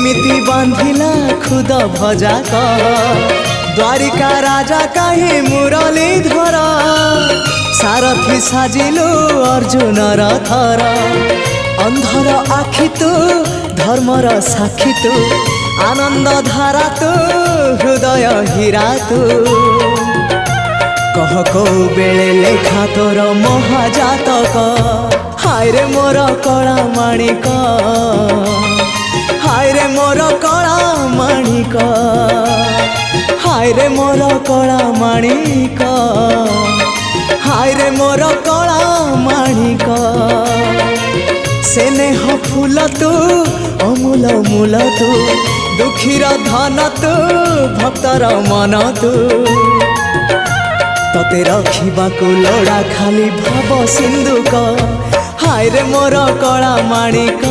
केमिति बांधिला खुद भजा कह द्वारिका राजा कहीं मुरलीधर सारथी साजिलु अर्जुन रथर अंधर आखि तू धर्मर साक्षी तू आनंद धारा तू हृदय हीरा तू कह को बेले लेखा तोर महाजातक हाय रे मोर कला माणिक हाय रे मोर कला माणिक हाय रे मोर कला माणिक हाय रे मोर कला माणिक स्नेह फूल तू अमूल मूल तू दुखीर धन तू भक्तर मन तू तते रखिबाकू लोड़ा खाली भाव सिंधुक हाय रे मोर कला माणिक।